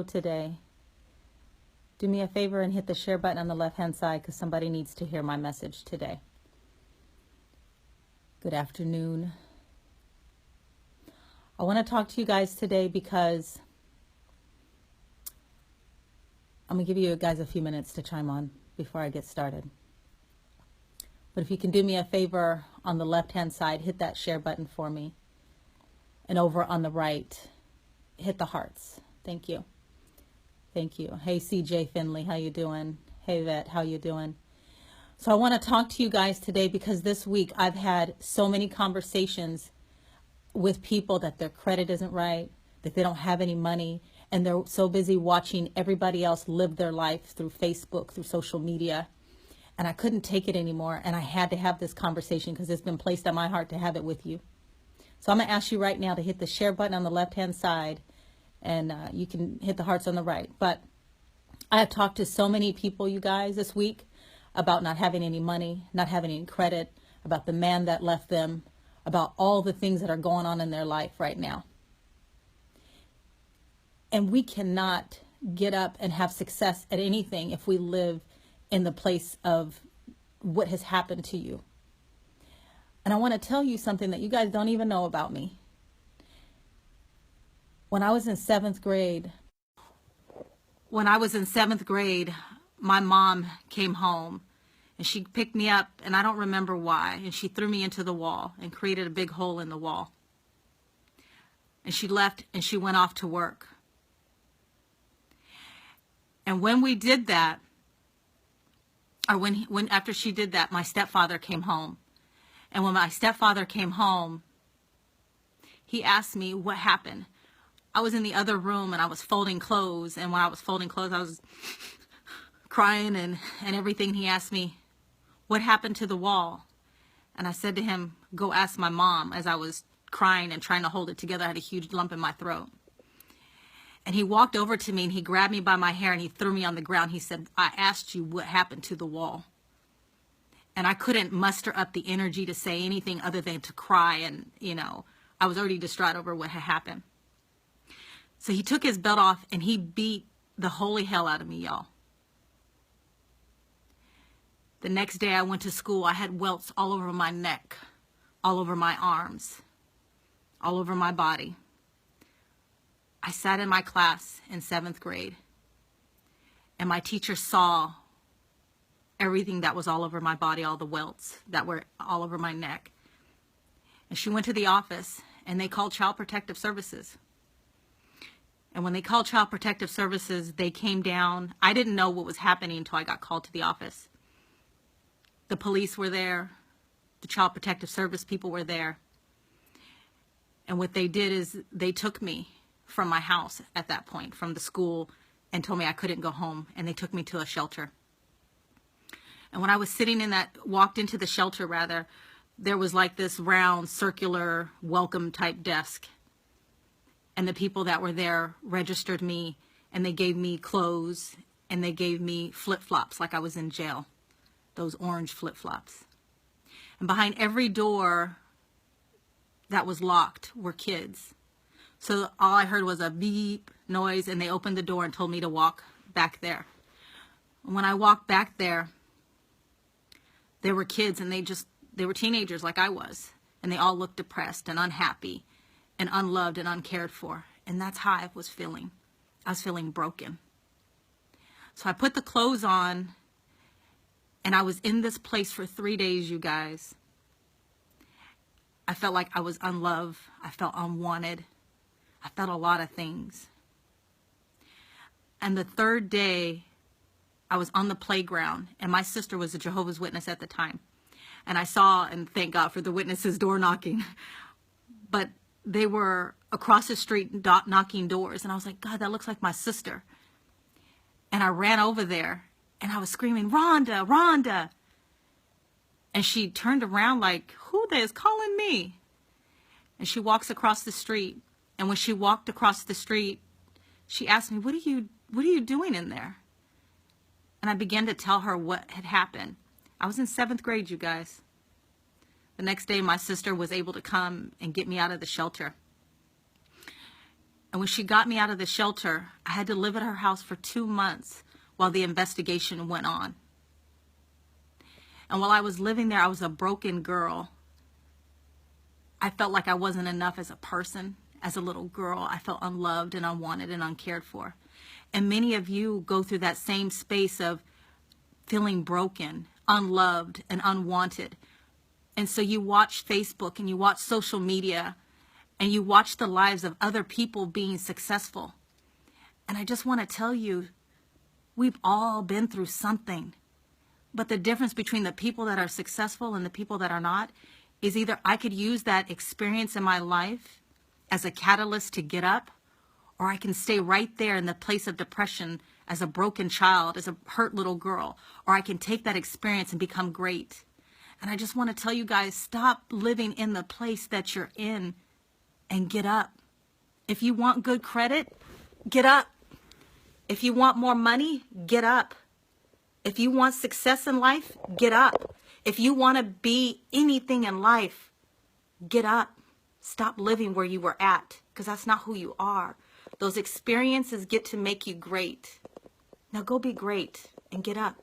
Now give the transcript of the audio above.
Today, do me a favor and hit the share button on the left hand side because somebody needs to hear my message today. Good afternoon. I want to talk to you guys today because I'm going to give you guys a few minutes to chime on before I get started. But if you can do me a favor on the left hand side, hit that share button for me. And over on the right, hit the hearts. Thank you. Thank you. Hey, CJ Finley, how you doing? Hey, Vet, how you doing? So I want to talk to you guys today because this week I've had so many conversations with people that their credit isn't right, that they don't have any money, and they're so busy watching everybody else live their life through Facebook, through social media. And I couldn't take it anymore, and I had to have this conversation because it's been placed on my heart to have it with you. So I'm going to ask you right now to hit the share button on the left-hand side, and you can hit the hearts on the right. But I have talked to so many people, you guys, this week about not having any money, not having any credit, about the man that left them, about all the things that are going on in their life right now. And we cannot get up and have success at anything if we live in the place of what has happened to you. And I want to tell you something that you guys don't even know about me. When I was in seventh grade, my mom came home and she picked me up, and I don't remember why, and she threw me into the wall and created a big hole in the wall. And she left and she went off to work. And when we did that, or when after she did that, my stepfather came home. And when my stepfather came home, he asked me what happened. I was in the other room and I was folding clothes. And when I was folding clothes, I was crying and everything. He asked me, what happened to the wall? And I said to him, go ask my mom, as I was crying and trying to hold it together. I had a huge lump in my throat. And he walked over to me and he grabbed me by my hair and he threw me on the ground. He said, I asked you what happened to the wall. And I couldn't muster up the energy to say anything other than to cry. And, I was already distraught over what had happened. So he took his belt off and he beat the holy hell out of me, y'all. The next day I went to school. I had welts all over my neck, all over my arms, all over my body. I sat in my class in seventh grade, and my teacher saw everything that was all over my body, all the welts that were all over my neck. And she went to the office, and they called Child Protective Services. And when they called Child Protective Services, they came down. I didn't know what was happening until I got called to the office. The police were there. The Child Protective Service people were there. And what they did is they took me from my house at that point, from the school, and told me I couldn't go home. And they took me to a shelter. And when I was walked into the shelter rather, there was like this round, circular, welcome type desk. And the people that were there registered me, and they gave me clothes, and they gave me flip-flops like I was in jail, those orange flip-flops. And behind every door that was locked were kids. So all I heard was a beep noise, and they opened the door and told me to walk back there. And when I walked back there, there were kids, and they were teenagers like I was, and they all looked depressed and unhappy and unloved and uncared for. And that's how I was feeling. I was feeling broken. So I put the clothes on, and I was in this place for 3 days, you guys. I felt like I was unloved. I felt unwanted. I felt a lot of things. And the third day, I was on the playground, and my sister was a Jehovah's Witness at the time. And I saw, and thank God for the witnesses door knocking, but they were across the street knocking doors. And I was like, God, that looks like my sister. And I ran over there and I was screaming, Rhonda, Rhonda. And she turned around like, who is calling me? And she walks across the street. And when she walked across the street, she asked me, what are you doing in there? And I began to tell her what had happened. I was in seventh grade, you guys. The next day, my sister was able to come and get me out of the shelter. And when she got me out of the shelter, I had to live at her house for 2 months while the investigation went on. And while I was living there, I was a broken girl. I felt like I wasn't enough as a person. As a little girl, I felt unloved and unwanted and uncared for. And many of you go through that same space of feeling broken, unloved, and unwanted. And so you watch Facebook and you watch social media and you watch the lives of other people being successful. And I just want to tell you, we've all been through something. But the difference between the people that are successful and the people that are not is either I could use that experience in my life as a catalyst to get up, or I can stay right there in the place of depression as a broken child, as a hurt little girl, or I can take that experience and become great. And I just want to tell you guys, stop living in the place that you're in and get up. If you want good credit, get up. If you want more money, get up. If you want success in life, get up. If you want to be anything in life, get up. Stop living where you were at, because that's not who you are. Those experiences get to make you great. Now go be great and get up.